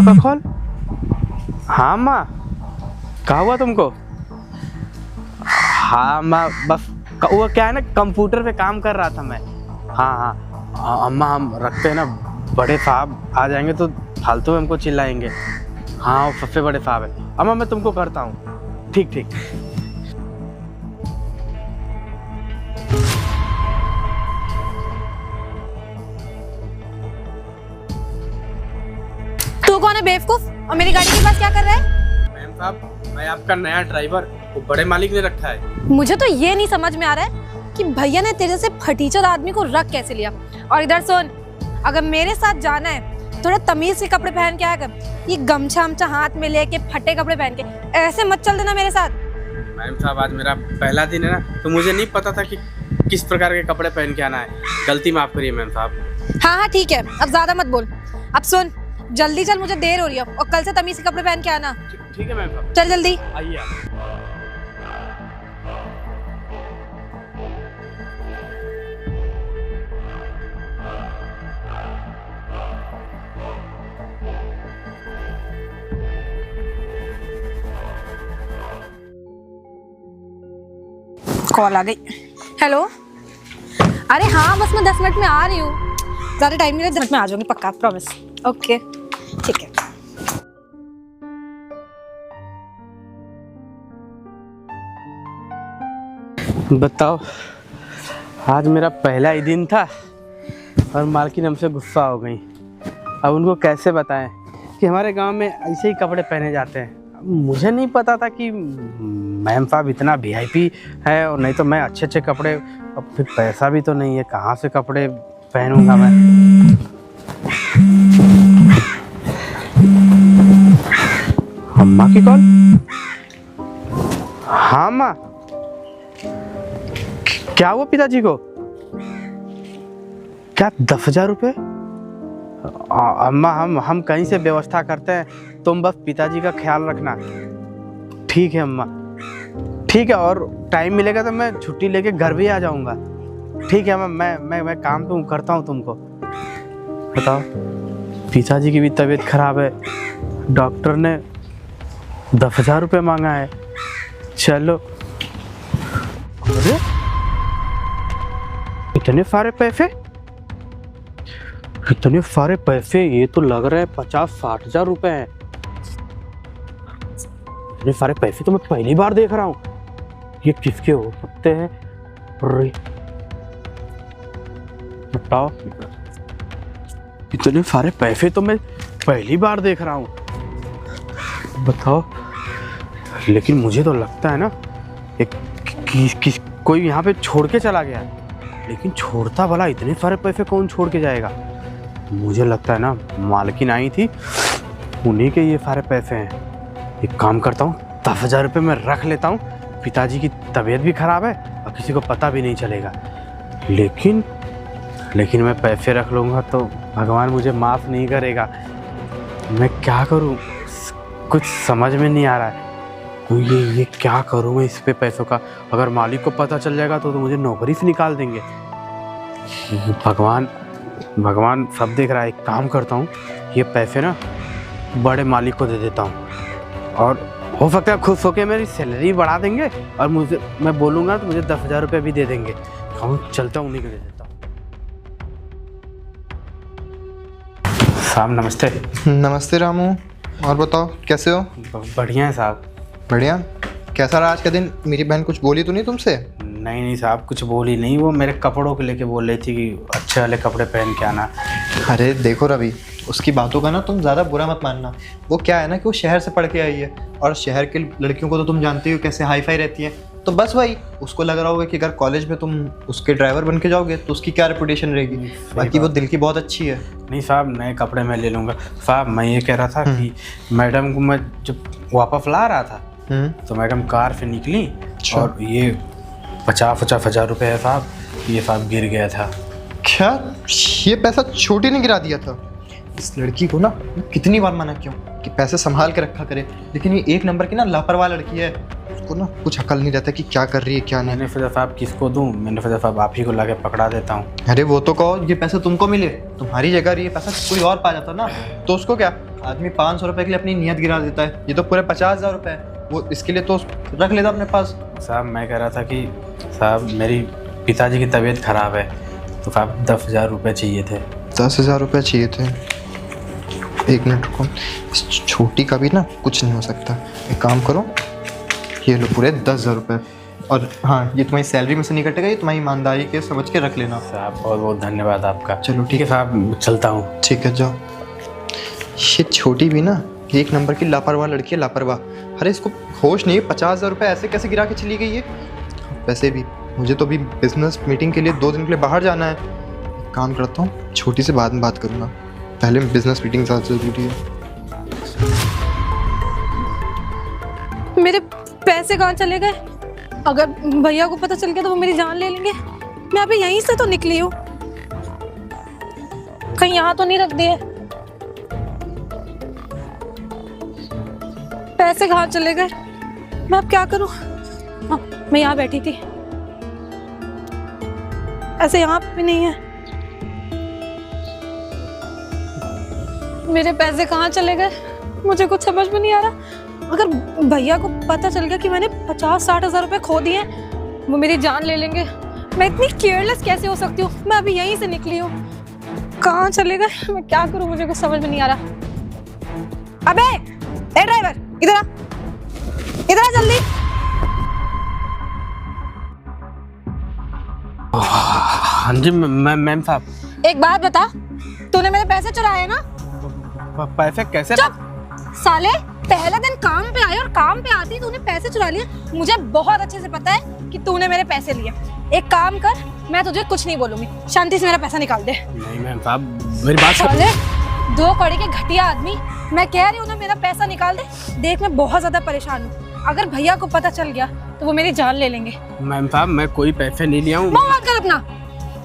माँ का कॉल। हाँ माँ, क्या हुआ तुमको? हाँ माँ, बस वो क्या है ना, कंप्यूटर पे काम कर रहा था मैं। हाँ हाँ अम्मा, हम रखते हैं ना, बड़े साहब आ जाएंगे तो फालतू में हमको चिल्लाएंगे। हाँ वो सबसे बड़े साहब है। अम्मा मैं तुमको करता हूँ। ठीक ठीक। तू कौन है बेवकूफ, और मेरी गाड़ी के पास क्या कर रहा है? मैम साहब, मैं आपका नया ड्राइवर, वो बड़े मालिक ने रखा है। मुझे तो ये नहीं समझ में आ रहा है कि भैया ने तेरे से फटीचर आदमी को रख कैसे लिया। और इधर सुन, अगर मेरे साथ जाना है थोड़ा तमीज के कपड़े पहन के आया कर। ये गमछा हमछा हाथ में लेके फटे कपड़े पहन के ऐसे मत चल देना मेरे साथ। मैम साहब, आज मेरा पहला दिन है ना, तो मुझे नहीं पता था कि किस प्रकार के कपड़े पहन के आना है। गलती माफ करिए मैम साहब। हाँ हाँ ठीक है, अब ज्यादा मत बोल। अब सुन, जल्दी चल, मुझे देर हो रही है, और कल से तमीज के कपड़े पहन के आना। ठीक है मैम साहब, चल जल्दी। आइए आप। कॉल आ गई। हेलो, अरे हाँ बस मैं 10 मिनट में आ रही हूँ, ज़्यादा टाइम नहीं है, 10 मिनट में आ जाऊंगी पक्का, प्रॉमिस। ओके ठीक है। बताओ, आज मेरा पहला ही दिन था और मालकिन हमसे गुस्सा हो गई। अब उनको कैसे बताएं कि हमारे गांव में ऐसे ही कपड़े पहने जाते हैं। मुझे नहीं पता था कि मैम साहब इतना वीआईपी है, और नहीं तो मैं अच्छे अच्छे कपड़े, अब फिर पैसा भी तो नहीं है, कहाँ से कपड़े पहनूंगा मैं। अम्मा की कॉल। हाँ माँ, क्या हुआ पिताजी को? क्या 10,000 रुपये? अम्मा, हम कहीं से व्यवस्था करते हैं, तुम बस पिताजी का ख्याल रखना। ठीक है अम्मा, ठीक है, और टाइम मिलेगा तो मैं छुट्टी लेके घर भी आ जाऊंगा। ठीक है अम्मा, मैं काम तो करता हूँ तुमको। बताओ, पिताजी की भी तबीयत खराब है, डॉक्टर ने 10,000 रुपये मांगा है। चलो। अरे इतने सारे पैसे, इतने सारे पैसे, ये तो लग रहा है 50-60 हजार रुपए हैं। इतने सारे पैसे तो मैं पहली बार देख रहा हूँ। ये किसके हो सकते हैं? बताओ, इतने सारे पैसे तो मैं पहली बार देख रहा हूँ। बताओ, लेकिन मुझे तो लगता है ना कोई यहाँ पे छोड़ के चला गया। लेकिन छोड़ता भला इतने सारे पैसे कौन छोड़ के जाएगा? मुझे लगता है ना मालकिन आई थी, उन्हीं के ये सारे पैसे हैं। एक काम करता हूँ, 10,000 रुपये मैं रख लेता हूँ। पिताजी की तबीयत भी खराब है और किसी को पता भी नहीं चलेगा। लेकिन मैं पैसे रख लूँगा तो भगवान मुझे माफ़ नहीं करेगा। मैं क्या करूँ, कुछ समझ में नहीं आ रहा है। तो ये क्या करूँ मैं इस पे पैसों का? अगर मालिक को पता चल जाएगा तो मुझे नौकरी से निकाल देंगे। भगवान सब देख रहा है। एक काम करता हूँ, ये पैसे ना बड़े मालिक को दे देता हूँ, और हो सकता है खुश होकर मेरी सैलरी बढ़ा देंगे, और मैं बोलूँगा तो मुझे 10,000 रुपये भी दे देंगे। हम चलता हूँ, उन्हीं को दे देता हूँ। साहब नमस्ते। नमस्ते रामू, और बताओ कैसे हो? बढ़िया है साहब। बढ़िया। कैसा रहा आज का दिन? मेरी बहन कुछ बोली तो नहीं तुमसे? नहीं साहब, कुछ बोली नहीं। वो मेरे कपड़ों को लेके बोल रही थी कि अच्छे वाले कपड़े पहन के आना। अरे देखो रवि, उसकी बातों का ना तुम ज़्यादा बुरा मत मानना। वो क्या है ना कि वो शहर से पढ़ के आई है, और शहर के लड़कियों को तो तुम जानते हो कैसे हाई फाई रहती हैं। तो बस वही उसको लग रहा होगा कि अगर कॉलेज में तुम उसके ड्राइवर बन के जाओगे तो उसकी क्या रेपुटेशन रहेगी। बाकी वो दिल की बहुत अच्छी है। नहीं साहब, नए कपड़े मैं ले लूँगा। साहब मैं ये कह रहा था कि मैडम को मैं जब वापस ला रहा था तो मैडम कार से निकली, और ये 50-50 हजार रुपये है साहब, ये साहब गिर गया था। क्या ये पैसा छोटी ने गिरा दिया था? इस लड़की को ना कितनी बार मना क्यों कि पैसे संभाल के रखा करे, लेकिन ये एक नंबर की ना लापरवाह लड़की है। को ना कुछ अकल नहीं रहता कि क्या कर रही है क्या नहीं। मैंने फिर साहब किसको दूँ? मैंने फिर साहब आप ही को लाके पकड़ा देता हूँ। अरे वो तो कहो ये पैसे तुमको मिले, तुम्हारी जगह ये पैसा कोई और पा जाता ना तो उसको क्या। आदमी 500 रुपए के लिए अपनी नीयत गिरा देता है, ये तो पूरे 50,000 रुपए है, वो इसके लिए तो रख लेता अपने पास। साहब मैं कह रहा था कि साहब मेरी पिताजी की तबीयत ख़राब है तो साहब 10,000 रुपये चाहिए थे। 10,000 रुपये चाहिए थे? एक मिनट रुको, इस छोटी का भी ना कुछ नहीं हो सकता। एक काम करो, ये लो पूरे 10,000 रुपये, और हाँ ये तुम्हारी सैलरी में से नहीं कटेगा, ये तुम्हारी ईमानदारी के समझ के रख लेना। साहब बहुत बहुत धन्यवाद आपका। चलो ठीक है साहब, चलता हूँ। ठीक है जाओ। ये छोटी भी ना एक नंबर की लापरवाह लड़की है, लापरवाह। अरे इसको होश नहीं है, 50,000 रुपये ऐसे कैसे गिरा के चली गई है। वैसे भी मुझे तो अभी बिजनेस मीटिंग के लिए 2 दिन के लिए बाहर जाना है। एक काम करता हूँ, छोटी से बाद में बात करूँगा, पहले बिजनेस मीटिंग ज़्यादा ज़रूरी है। मेरे पैसे कहाँ चले गए? अगर भैया को पता चल गया तो वो मेरी जान ले लेंगे। मैं अभी यहीं से तो निकली हूँ, कहीं यहाँ तो नहीं रख दिए। पैसे कहाँ चले गए? मैं अब क्या करूँ? हाँ, मैं यहाँ बैठी थी, ऐसे यहाँ पे भी नहीं है। मेरे पैसे कहाँ चले गए? मुझे कुछ समझ में नहीं आ रहा। अगर भैया को पता चल गया कि मैंने 50-60 हज़ार रुपए खो दिए, वो मेरी जान ले लेंगे। मैं इतनी केयरलेस कैसे हो सकती हूँ? मैं अभी यहीं से निकली हूँ, कहाँ चले गए? मैं क्या करूँ, मुझे कुछ समझ में नहीं आ रहा। अबे ए ड्राइवर, इधर आ, इधर आ जल्दी। हाँ जी मैम साहब। एक बात बता, तूने मेरे पैसे चुराए ना? पैसे कैसे? चुप साले, पहले दिन काम पे आए और काम पे आती तूने पैसे चुरा लिए। मुझे बहुत अच्छे से पता है कि तूने मेरे पैसे लिए। एक काम कर, मैं तुझे कुछ नहीं बोलूंगी, शांति से मेरा पैसा निकाल दे। नहीं मैम साहब, मेरी बात साले, 2 कौड़ी के घटिया आदमी, मैं कह रही हूँ ना मेरा पैसा निकाल दे। देख मैं बहुत ज्यादा परेशान हूँ, अगर भैया को पता चल गया तो वो मेरी जान ले लेंगे। मैम साहब मैं कोई पैसे नहीं लिया हूँ। मुंह मत कर अपना।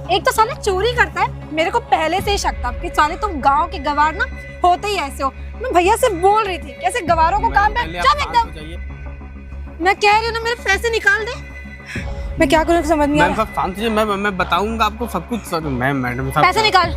एक तो साले चोरी करता है, मेरे को पहले से ही शक था कि साले तुम गांव के गवार ना होते ही ऐसे हो। मैं भैया से बोल रही थी कैसे गवारों को काम पे चल एकदम। मैं कह रही हूँ ना मेरे पैसे निकाल दे। मैं क्या करूँ समझ नहीं आ रहा। शांति से मैं बताऊंगा आपको सब कुछ। मैडम साहब पैसे निकाल,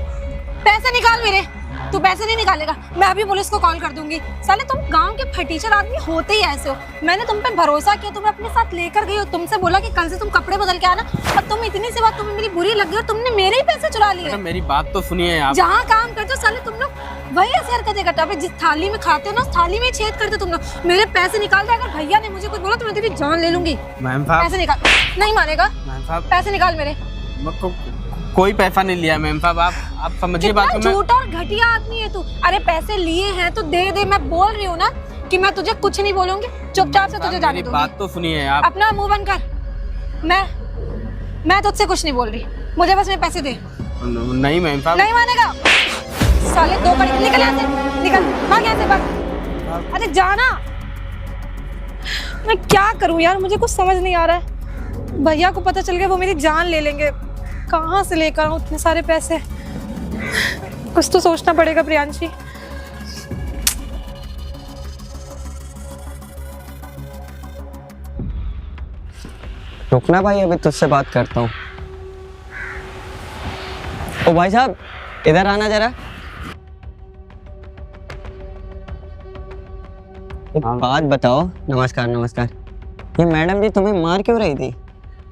पैसे निकाल मेरे। तू पैसे नहीं निकालेगा, मैं अभी पुलिस को कॉल कर दूंगी। साले तुम गांव के फटीचर आदमी होते ही ऐसे हो। मैंने तुम पे भरोसा किया, तुम्हें अपने साथ लेकर गई हो, तुमसे बोला कि कल से तुम कपड़े बदल के आना, और तुम इतनी सी बात तुम्हें मेरी बुरी लग गई और तुमने मेरे ही पैसे चुरा लिए। मेरी बात तो सुनिए आप। जहाँ काम करते हो साले तुम लोग वही ऐसी हरकतें करते हो। जिस थाली में खाते हो ना उस थाली में ही छेद करते हो तुम लोग। मेरे पैसे निकाल दे, अगर भैया ने मुझे कुछ बोला तो मैं तेरी जान ले लूंगी। मैम साहब पैसे निकाल। नहीं मानेगा? मैम साहब पैसे निकाल मेरे। कोई पैसा नहीं लिया मैम साहब, आप समझिए बात को। झूठा और घटिया आदमी है तू। अरे पैसे लिए हैं तो दे दे, मैं बोल रही हूँ ना कि मैं तुझे कुछ नहीं बोलूंगी, चुपचाप से तुझे जाने दूंगी। बात तो सुनिए आप। अपना मुंह बंद कर। मैं तुझसे कुछ नहीं बोल रही, मुझे बस मेरे पैसे दे। नहीं मैम साहब। नहीं मानेगा? साले 2 कड़ी, निकल यहाँ से, निकल, भाग यहाँ से, भाग। अरे जाना। मैं क्या करूँ यार, मुझे कुछ समझ नहीं आ रहा है। भैया को पता चल गया वो मेरी जान ले लेंगे। कहाँ से लेकर आऊँ इतने सारे पैसे? कुछ तो सोचना पड़ेगा प्रियांशी। रुकना भाई, अभी तुझसे बात करता हूँ। ओ भाई साहब इधर आना जरा। एक बात बताओ। नमस्कार नमस्कार। ये मैडम जी तुम्हें मार क्यों रही थी?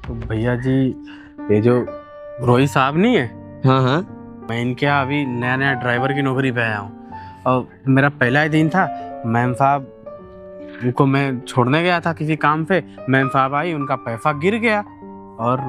तो भैया जी, ये जो रोहित साहब नहीं है, हाँ हाँ, मैं इनके यहाँ अभी नया नया ड्राइवर की नौकरी पे आया हूँ और मेरा पहला ही दिन था। मैम साहब उनको मैं छोड़ने गया था किसी काम पे, मैम साहब आई, उनका पैसा गिर गया और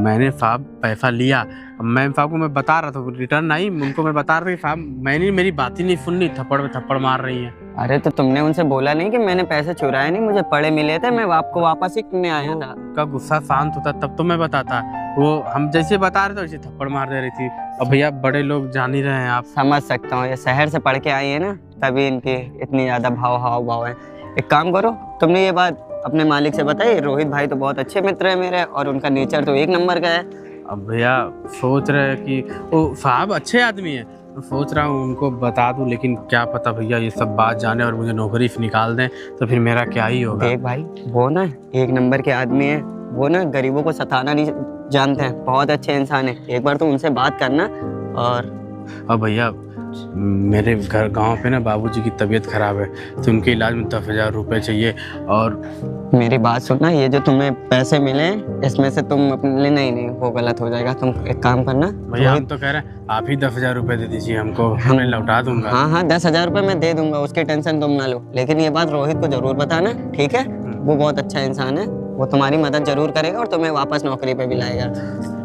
मैंने साहब पैसा लिया। मैम साहब को मैं बता रहा था, रिटर्न आई, उनको मैं बता रहा था कि साहब मैंने मेरी बात ही नहीं सुननी, थप्पड़ पे थप्पड़ मार रही है। अरे तो तुमने उनसे बोला नहीं कि मैंने पैसे चुराए नहीं, मुझे पड़े मिले थे, मैं आपको वापस ही करने आया था। का गुस्सा शांत होता तब तो मैं बताता, वो हम जैसे बता रहे थे वैसे थप्पड़ मार दे रही थी। अब भैया बड़े लोग जान ही रहे हैं आप। समझ सकता हूँ, ये शहर से पढ़ के आई है ना, तभी इनकी इतनी ज्यादा भाव है। एक काम करो, तुमने ये बात अपने मालिक से बताई। रोहित भाई तो बहुत अच्छे मित्र है मेरे और उनका नेचर तो 1 नंबर का है। अब भैया सोच रहे हैं कि वो साहब अच्छे आदमी है, सोच रहा हूँ उनको बता दूँ, लेकिन क्या पता भैया ये सब बात जाने और मुझे नौकरी से निकाल दें तो फिर मेरा क्या ही होगा। देख भाई, वो ना एक नंबर के आदमी है, वो ना गरीबों को सताना नहीं जानते हैं, बहुत अच्छे इंसान है। एक बार तो उनसे बात करना। और भैया मेरे घर गांव पे ना बाबूजी की तबीयत खराब है, तो उनके इलाज में 10,000 रुपये चाहिए। और मेरी बात सुनना, ये जो तुम्हें पैसे मिले इसमें से तुम अपने लिए नहीं वो गलत हो जाएगा। तुम एक काम करना भैया, हम तो कह रहे हैं आप ही 10,000 रुपये दे दीजिए हमको, हमें लौटा दूंगा। हाँ 10,000 रुपये मैं दे दूंगा, उसकी टेंशन तुम ना लो। लेकिन ये बात रोहित को जरूर बताना, ठीक है? वो बहुत अच्छा इंसान है, वो तुम्हारी मदद जरूर करेगा और तुम्हें वापस नौकरी पे भी लाएगा,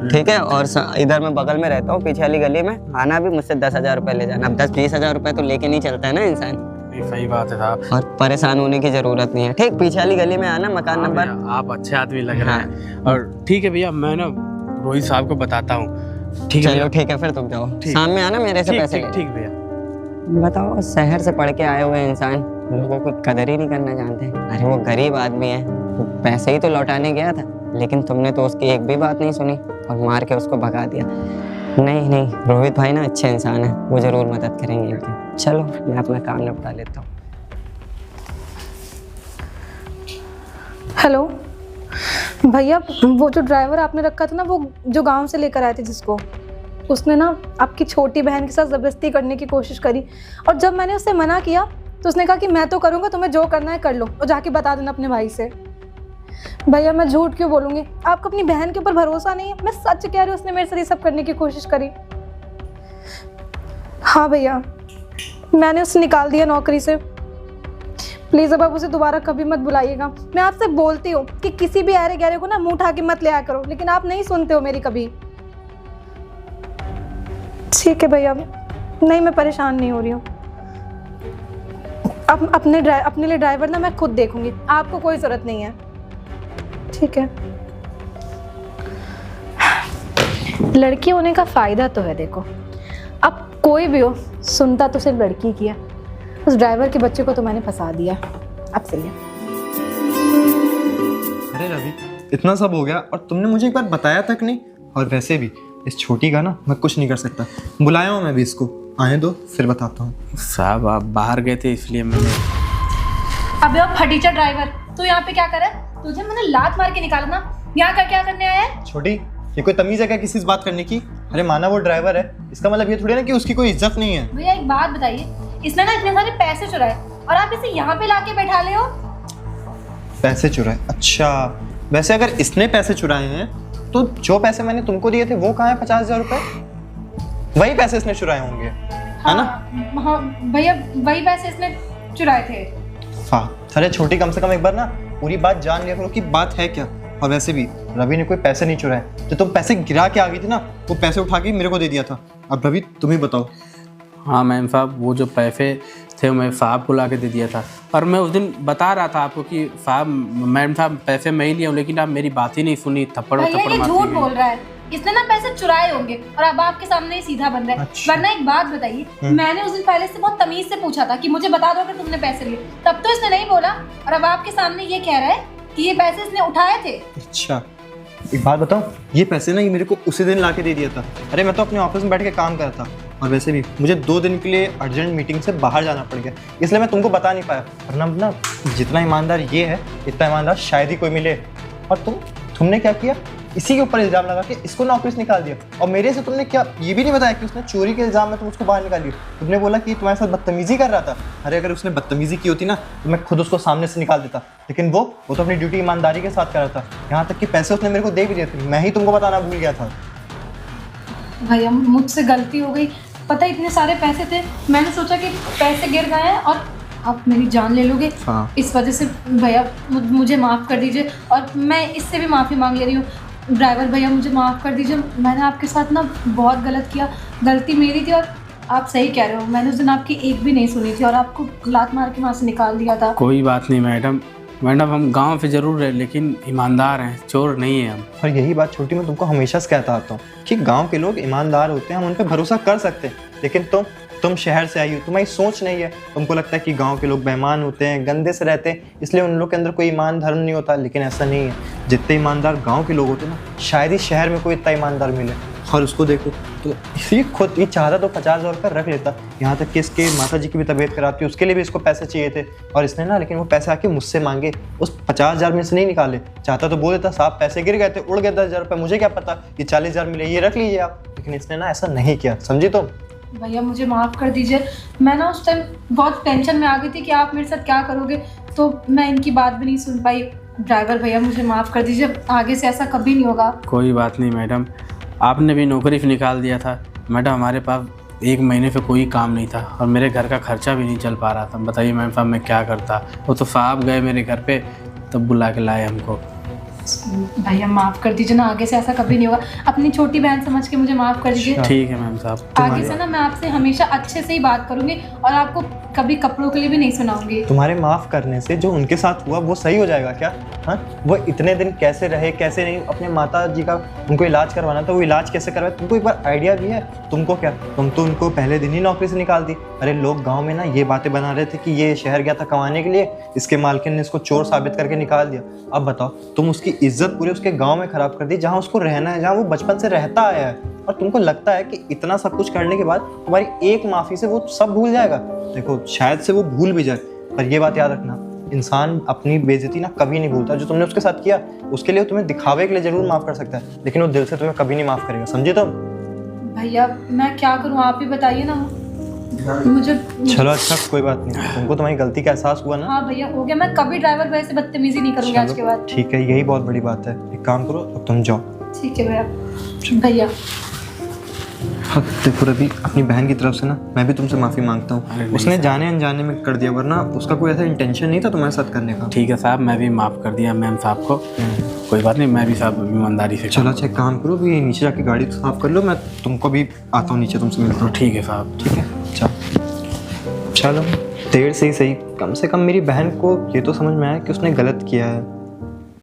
ठीक है? और इधर मैं बगल में रहता हूँ, पीछे वाली गली में आना, भी मुझसे 10,000 रुपये ले जाना। अब 10-20 हज़ार रुपये तो लेके नहीं चलता है ना इंसान। सही बात है साहब, और परेशान होने की जरूरत नहीं है, ठीक? पीछे वाली गली में आना, मकान नंबर। आप अच्छे आदमी लग रहे हैं। और ठीक है भैया, मैं ना रोहित साहब को बताता हूँ। ठीक है, चलो ठीक है, फिर तुम जाओ, शाम में आना, मेरे से पैसे। ठीक भैया। बताओ, शहर से पढ़ के आए हुए इंसान लोगों की कदर ही नहीं करना जानते। अरे वो गरीब आदमी है, वो पैसे ही तो लौटाने गया था, लेकिन तुमने तो उसकी एक भी बात नहीं सुनी और मार के उसको भगा दिया। नहीं नहीं, रोहित भाई ना अच्छे इंसान है, वो जरूर मदद करेंगे इनकी। चलो मैं अपना काम निपटा लेता हूँ। हेलो भैया, वो जो ड्राइवर आपने रखा था ना, वो जो गांव से लेकर आए थे जिसको, उसने ना आपकी छोटी बहन के साथ ज़बरदस्ती करने की कोशिश करी। और जब मैंने उससे मना किया तो उसने कहा कि मैं तो करूँगा, तुम्हें जो करना है कर लो और जाके बता देना अपने भाई से। भैया मैं झूठ क्यों बोलूँगी, आपको अपनी बहन के ऊपर भरोसा नहीं है? मैं सच कह रही हूँ, उसने मेरे साथ ये सब करने की कोशिश करी। हाँ भैया, मैंने उसे निकाल दिया नौकरी से। प्लीज़ अब आप उसे दोबारा कभी मत बुलाइएगा। मैं आपसे बोलती हूँ कि किसी भी अरे गहरे को ना मुँह उठा के मत ले आया करो, लेकिन आप नहीं सुनते हो मेरी कभी। ठीक है भैया, नहीं मैं परेशान नहीं हो रही हूँ। अब अपने लिए ड्राइवर ना मैं खुद देखूंगी, आपको कोई ज़रूरत नहीं है, ठीक है? लड़की होने का फ़ायदा तो है, देखो अब कोई भी हो सुनता तो सिर्फ लड़की की है। उस ड्राइवर के बच्चे को तो मैंने फंसा दिया, अब सही है। अरे रवि, इतना सब हो गया और तुमने मुझे एक बार बताया तक नहीं। और वैसे भी इस छोटी का ना मैं कुछ नहीं कर सकता। बुलाया हूँ मैं भी, इसको आने दो फिर बताता हूँ। साहब आप बाहर गए थे इसलिए मैंने। अबे ओ फटीचर ड्राइवर, तू यहाँ पे क्या करे? तुझे मैंने लात मार के निकाला ना, यहाँ कर क्या करने आया है? छोटी, ये कोई तमीज है क्या किसी से बात करने की? अरे माना वो ड्राइवर है, इसका मतलब ये थोड़ी ना कि उसकी कोई इज्जत नहीं है। भैया एक बात बताइए, इसने ना इतने सारे पैसे चुराए और आप इसे यहाँ पे लाके बैठा ले हो? पैसे चुराए? अच्छा, वैसे अगर इसने पैसे चुराए हैं तो जो पैसे मैंने तुमको दिए थे वो कहाँ है? 50,000 रुपए, वही पैसे इसने चुराए होंगे, है ना? हाँ भैया, वही पैसे इसने चुराए थे। हाँ, अरे छोटी, कम से कम एक बार ना पूरी बात जान लिया करो कि बात है क्या। और वैसे भी रवि ने कोई पैसे नहीं चुराए, जो तुम पैसे गिरा के आ गई थी ना, वो पैसे उठा के मेरे को दे दिया था। अब रवि तुम ही बताओ। हाँ मैम साहब, वो जो पैसे थे मैं साहब को ला के दे दिया था। और मैं उस दिन बता रहा था आपको कि साहब, मैम साहब पैसे मैं ही लिया हूँ, लेकिन आप मेरी बात ही नहीं सुनी। थप्पड़ भैया ये झूठ बोल रहा है, इसने ना पैसे चुराए होंगे और अब आपके सामने ही सीधा बन रहा है। अच्छा। वरना एक बात बताइए, मैंने उस दिन पहले से बहुत तमीज से पूछा था कि मुझे बता दो अगर तुमने पैसे लिए, तब तो इसने नहीं बोला और अब आपके सामने ये कह रहा है कि ये पैसे इसने उठाए थे। अच्छा, एक बात बताओ, ये पैसे ना ये मेरे को उसी दिन ला के दे दिया था। अरे मैं तो अपने ऑफिस में बैठ के काम कर रहा था और वैसे भी मुझे 2 दिन के लिए अर्जेंट मीटिंग से बाहर जाना पड़ गया, इसलिए मैं तुमको बता नहीं पाया। वरना ना जितना ईमानदार ये है, इतना ईमानदार शायद ही कोई मिले। और तुमने क्या किया? इसी के ऊपर इल्जाम लगा के इसको नौकरी से निकाल दिया। और मेरे से तुमने क्या ये भी नहीं बताया कि उसने चोरी के इल्जाम में तुम उसको बाहर निकाल दिया? तुमने बोला कि तुम्हारे साथ बदतमीजी कर रहा था। अरे अगर उसने बदतमीजी की होती ना तो मैं खुद उसको सामने से निकाल देता, लेकिन वो तो अपनी ड्यूटी ईमानदारी के साथ कर रहा था। यहाँ तक कि पैसे उसने मेरे को दे भी दिए थे, मैं ही तुमको बताना भूल गया था। भैया मुझसे गलती हो गई, पता है इतने सारे पैसे थे, मैंने सोचा कि पैसे गिर गए हैं और आप मेरी जान ले लोगे। हाँ। इस वजह से भैया मुझे माफ़ कर दीजिए और मैं इससे भी माफ़ी मांग ले रही हूँ। ड्राइवर भैया मुझे माफ़ कर दीजिए, मैंने आपके साथ ना बहुत गलत किया, गलती मेरी थी। और आप सही कह रहे हो, मैंने उस दिन आपकी एक भी नहीं सुनी थी और आपको लात मार के वहाँ से निकाल दिया था। कोई बात नहीं मैडम, हम गांव से जरूर रहे लेकिन ईमानदार हैं, चोर नहीं है हम। और यही बात छोटी मैं तुमको हमेशा से कहता आता हूँ कि गांव के लोग ईमानदार होते हैं, हम उन पर भरोसा कर सकते हैं। लेकिन तुम शहर से आई हो, तुम्हारी सोच नहीं है, तुमको लगता है कि गांव के लोग बेईमान होते हैं, गंदे से रहते हैं, इसलिए उन लोग के अंदर कोई ईमान धर्म नहीं होता। लेकिन ऐसा नहीं है, जितने ईमानदार गांव के लोग होते हैं ना, शायद ही शहर में कोई इतना ईमानदार मिले। और उसको देखो तो ये खुद ये चाहता तो 50,000 का रख लेता, यहाँ तक कि इसके माता जी की भी तबीयत खराब थी, उसके लिए भी इसको पैसे चाहिए थे और इसने ना, लेकिन वो पैसे आके मुझसे मांगे, उस 50,000 में से नहीं निकाले। चाहता तो बोल देता साहब पैसे गिर गए थे, उड़ गए 10,000 रुपये, मुझे क्या पता, ये 40,000 मिले, ये रख लीजिए आप। लेकिन इसने ना ऐसा नहीं किया, समझी तुम? भैया मुझे माफ़ कर दीजिए, मैं ना उस टाइम बहुत टेंशन में आ गई थी कि आप मेरे साथ क्या करोगे, तो मैं इनकी बात भी नहीं सुन पाई। ड्राइवर भैया मुझे माफ़ कर दीजिए, आगे से ऐसा कभी नहीं होगा। कोई बात नहीं मैडम, आपने भी नौकरी से निकाल दिया था मैडम, हमारे पास 1 महीने से कोई काम नहीं था और मेरे घर का खर्चा भी नहीं चल पा रहा था। बताइए मैम साहब मैं क्या करता। वो तो साहब गए मेरे घर पे तब बुला के लाए हमको। भैया माफ़ कर दीजिए ना, आगे से ऐसा कभी नहीं होगा। अपनी छोटी बहन समझ के मुझे माफ़ कर दीजिए। ठीक है मैम साहब, आगे से ना मैं आपसे हमेशा अच्छे से ही बात करूंगी और आपको कभी कपड़ों के लिए भी नहीं सुनाऊंगी। तुम्हारे माफ़ करने से जो उनके साथ हुआ वो सही हो जाएगा क्या? हाँ, वो इतने दिन कैसे रहे, कैसे नहीं, अपने माता जी का उनको इलाज करवाना था, वो इलाज कैसे करवाए तुमको एक बार आइडिया भी है? तुमको क्या, तुम तो उनको पहले दिन ही नौकरी से निकाल दी। अरे लोग गांव में ना ये बातें बना रहे थे कि ये शहर गया था कमाने के लिए, इसके मालकिन ने इसको चोर साबित करके निकाल दिया। अब बताओ, तुम उसकी इज्जत पूरे उसके गाँव में ख़राब कर दी, जहाँ उसको रहना है, जहाँ वो बचपन से रहता आया है, और तुमको लगता है कि इतना सब कुछ करने के बाद तुम्हारी एक माफ़ी से वो सब भूल जाएगा? देखो शायद से वो भूल भी जाए, पर ये बात याद रखना, इंसान अपनी बेइज्जती ना कभी नहीं भूलता। जो तुमने उसके साथ किया उसके लिए तुम्हें दिखावे के लिए जरूर माफ़ कर सकता है, लेकिन वो दिल से तुम्हें कभी नहीं माफ़ करेगा, समझे तुम? भैया मैं क्या करूँ, आप ही बताइए ना मुझे। चलो अच्छा कोई बात नहीं, तुमको तुम्हारी गलती का एहसास हुआ ना? हाँ भैया हो गया, मैं कभी ड्राइवर भैया से बदतमीजी नहीं करूँगी आज के बाद। ठीक है, यही बहुत बड़ी बात है। एक काम करो, अब तुम जाओ। ठीक है भैया। भैया हाँ देखो रवि, अपनी बहन की तरफ से ना मैं भी तुमसे माफ़ी मांगता हूँ। उसने जाने अनजाने में कर दिया, वरना उसका कोई ऐसा इंटेंशन नहीं था तुम्हारे साथ करने का। ठीक है साहब, मैं भी माफ़ कर दिया मैम साहब को। कोई बात नहीं, मैं भी साहब ईमानदारी से। चलो अच्छा एक काम करो, भी नीचे जाके गाड़ी साफ कर लो, मैं तुमको भी आता हूँ नीचे, तुमसे मिलता हूँ। ठीक है साहब। ठीक है चलो, देर से ही सही, कम से कम मेरी बहन को ये तो समझ में आया कि उसने गलत किया है।